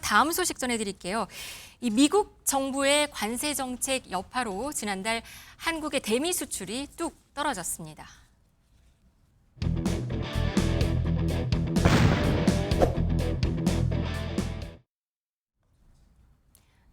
다음 소식 전해드릴게요. 이 미국 정부의 관세 정책 여파로 지난달 한국의 대미 수출이 뚝 떨어졌습니다.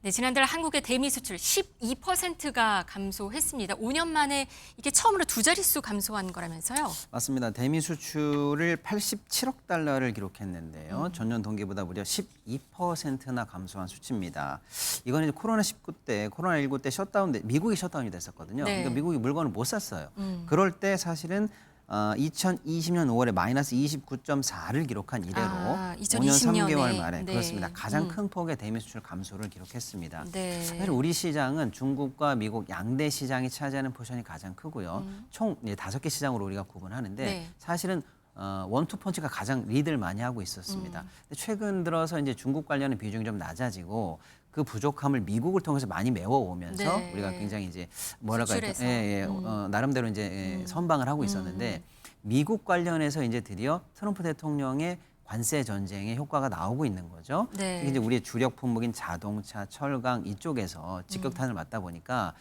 네, 지난달 한국의 대미 수출 12%가 감소했습니다. 5년 만에 이게 처음으로 두 자릿수 감소한 거라면서요? 맞습니다. 대미 수출을 87억 달러를 기록했는데요. 전년 동기보다 무려 12%나 감소한 수치입니다. 이건 이제 코로나19때 셧다운, 미국이 셧다운이 됐었거든요. 네. 그러니까 미국이 물건을 못 샀어요. 그럴 때 사실은 2020년 5월에 마이너스 29.4를 기록한 이래로 5년 3개월 만에 네. 그렇습니다. 가장 큰 폭의 대미 수출 감소를 기록했습니다. 네. 사실 우리 시장은 중국과 미국 양대 시장이 차지하는 포션이 가장 크고요. 총 5개 시장으로 우리가 구분하는데 네. 사실은 원투펀치가 가장 리드를 많이 하고 있었습니다. 근데 최근 들어서 이제 중국 관련의 비중이 좀 낮아지고 그 부족함을 미국을 통해서 많이 메워오면서 네. 우리가 굉장히 이제 뭐랄까 수출해서. 나름대로 이제 선방을 하고 있었는데 미국 관련해서 이제 드디어 트럼프 대통령의 관세 전쟁의 효과가 나오고 있는 거죠. 네. 특히 이제 우리의 주력 품목인 자동차, 철강 이쪽에서 직격탄을 맞다 보니까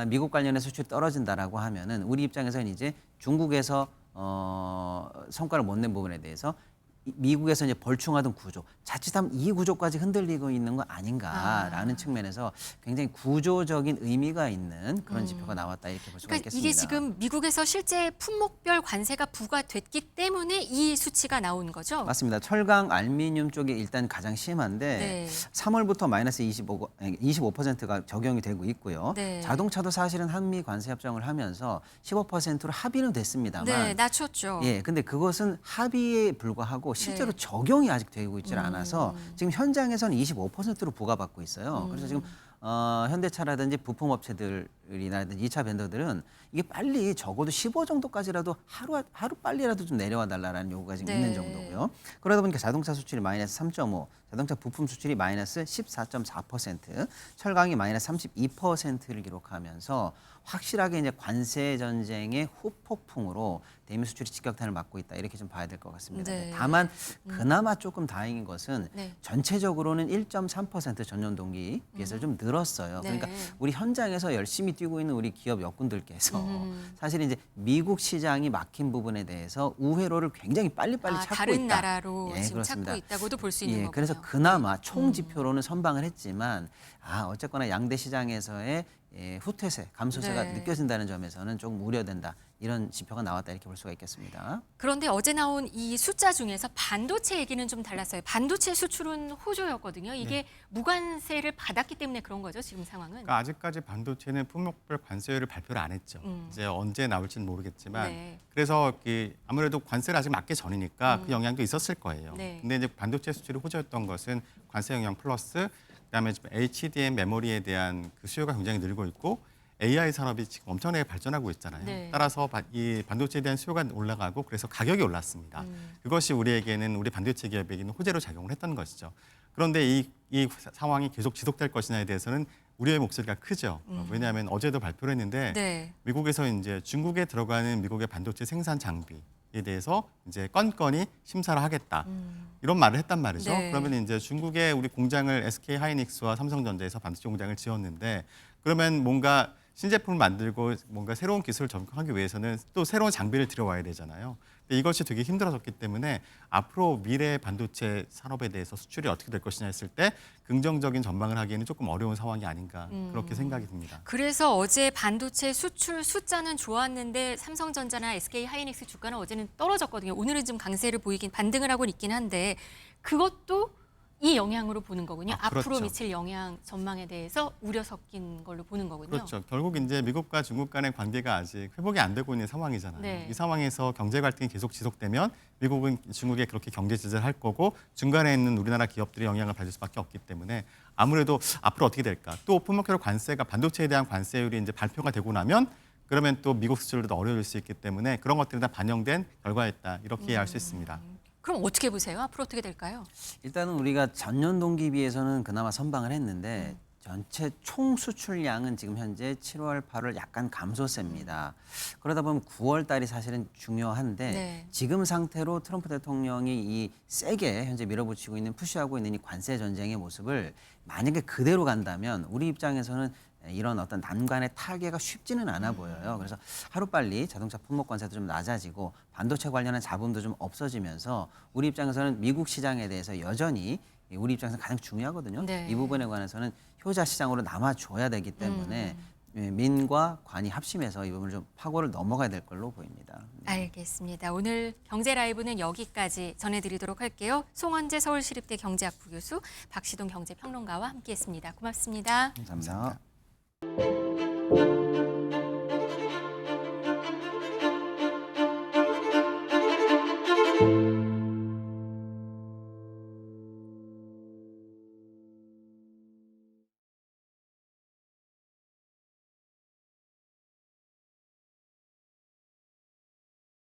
미국 관련해 수출이 떨어진다라고 하면은 우리 입장에서는 이제 중국에서 성과를 못 낸 부분에 대해서 미국에서 이제 벌충하던 구조, 자칫하면 이 구조까지 흔들리고 있는 거 아닌가라는 측면에서 굉장히 구조적인 의미가 있는 그런 지표가 나왔다 이렇게 볼 수가 그러니까 있겠습니다. 이게 지금 미국에서 실제 품목별 관세가 부과됐기 때문에 이 수치가 나온 거죠? 맞습니다. 철강, 알루미늄 쪽이 일단 가장 심한데 네. 3월부터 마이너스 25%가 적용이 되고 있고요. 네. 자동차도 사실은 한미 관세 협정을 하면서 15%로 합의는 됐습니다만 네, 낮췄죠. 예, 근데 그것은 합의에 불과하고 실제로 네. 적용이 아직 되고 있지 않아서 지금 현장에서는 25%로 부과받고 있어요. 그래서 지금 현대차라든지 부품업체들이라든지 2차 벤더들은 이게 빨리 적어도 15 정도까지라도 하루 빨리라도 좀 내려와 달라라는 요구가 지금 네. 있는 정도고요. 그러다 보니까 자동차 수출이 마이너스 3.5, 자동차 부품 수출이 마이너스 14.4%, 철강이 마이너스 32%를 기록하면서 확실하게 이제 관세 전쟁의 후폭풍으로 대미 수출이 직격탄을 맞고 있다 이렇게 좀 봐야 될 것 같습니다. 네. 다만 그나마 조금 다행인 것은 네. 전체적으로는 1.3% 전년 동기 비해서 좀 늘었어요. 네. 그러니까 우리 현장에서 열심히 뛰고 있는 우리 기업 역군들께서 사실 이제 미국 시장이 막힌 부분에 대해서 우회로를 굉장히 빨리빨리 찾고 다른 있다. 나라로 예, 지금 그렇습니다. 찾고 있다고도 볼 수 있는 거군요. 그래서 그나마 총 지표로는 선방을 했지만 어쨌거나 양대 시장에서의 후퇴세, 감소세가 네. 느껴진다는 점에서는 조금 우려된다. 이런 지표가 나왔다 이렇게 볼 수가 있겠습니다. 그런데 어제 나온 이 숫자 중에서 반도체 얘기는 좀 달랐어요. 반도체 수출은 호조였거든요. 이게 무관세를 받았기 때문에 그런 거죠, 지금 상황은? 그러니까 아직까지 반도체는 품목별 관세율을 발표를 안 했죠. 이제 언제 나올지는 모르겠지만 네. 그래서 아무래도 관세를 아직 맞기 전이니까 그 영향도 있었을 거예요. 네. 근데 이제 반도체 수출이 호조였던 것은 관세 영향 플러스 그다음에 지금 HDM 메모리에 대한 그 수요가 굉장히 늘고 있고 AI 산업이 지금 엄청나게 발전하고 있잖아요. 네. 따라서 이 반도체에 대한 수요가 올라가고 그래서 가격이 올랐습니다. 그것이 우리에게는 우리 반도체 기업에게는 호재로 작용을 했던 것이죠. 그런데 이 상황이 계속 지속될 것이냐에 대해서는 우려의 목소리가 크죠. 왜냐하면 어제도 발표를 했는데 네. 미국에서 이제 중국에 들어가는 미국의 반도체 생산 장비에 대해서 이제 건건히 심사를 하겠다. 이런 말을 했단 말이죠. 네. 그러면 이제 중국의 우리 공장을 SK 하이닉스와 삼성전자에서 반도체 공장을 지었는데 그러면 뭔가 신제품을 만들고 뭔가 새로운 기술을 접목하기 위해서는 또 새로운 장비를 들여와야 되잖아요. 근데 이것이 되게 힘들어졌기 때문에 앞으로 미래 반도체 산업에 대해서 수출이 어떻게 될 것이냐 했을 때 긍정적인 전망을 하기에는 조금 어려운 상황이 아닌가 그렇게 생각이 듭니다. 그래서 어제 반도체 수출 숫자는 좋았는데 삼성전자나 SK 하이닉스 주가는 어제는 떨어졌거든요. 오늘은 좀 강세를 보이긴 반등을 하고 있긴 한데 그것도 이 영향으로 보는 거군요. 앞으로 그렇죠. 미칠 영향 전망에 대해서 우려 섞인 걸로 보는 거군요. 그렇죠. 결국 이제 미국과 중국 간의 관계가 아직 회복이 안 되고 있는 상황이잖아요. 네. 이 상황에서 경제 갈등이 계속 지속되면 미국은 중국에 그렇게 경제 제재를 할 거고 중간에 있는 우리나라 기업들이 영향을 받을 수밖에 없기 때문에 아무래도 앞으로 어떻게 될까? 또 품목별 관세가 반도체에 대한 관세율이 이제 발표가 되고 나면 그러면 또 미국 수출도 어려울 수 있기 때문에 그런 것들이 다 반영된 결과였다. 이렇게 이해할 수 있습니다. 그럼 어떻게 보세요? 앞으로 어떻게 될까요? 일단은 우리가 전년 동기 비해서는 그나마 선방을 했는데 전체 총 수출량은 지금 현재 7월, 8월 약간 감소세입니다. 그러다 보면 9월 달이 사실은 중요한데 네. 지금 상태로 트럼프 대통령이 이 세게 현재 밀어붙이고 있는 푸시하고 있는 이 관세 전쟁의 모습을 만약에 그대로 간다면 우리 입장에서는 이런 어떤 난관의 타개가 쉽지는 않아 보여요. 그래서 하루빨리 자동차 품목 관세도 좀 낮아지고 반도체 관련한 잡음도 좀 없어지면서 우리 입장에서는 미국 시장에 대해서 여전히 우리 입장에서 가장 중요하거든요. 네. 이 부분에 관해서는 효자 시장으로 남아줘야 되기 때문에 민과 관이 합심해서 이 부분을 좀 파고를 넘어가야 될 걸로 보입니다. 알겠습니다. 오늘 경제 라이브는 여기까지 전해드리도록 할게요. 송원재 서울시립대 경제학부 교수, 박시동 경제평론가와 함께했습니다. 고맙습니다. 감사합니다. 감사합니다.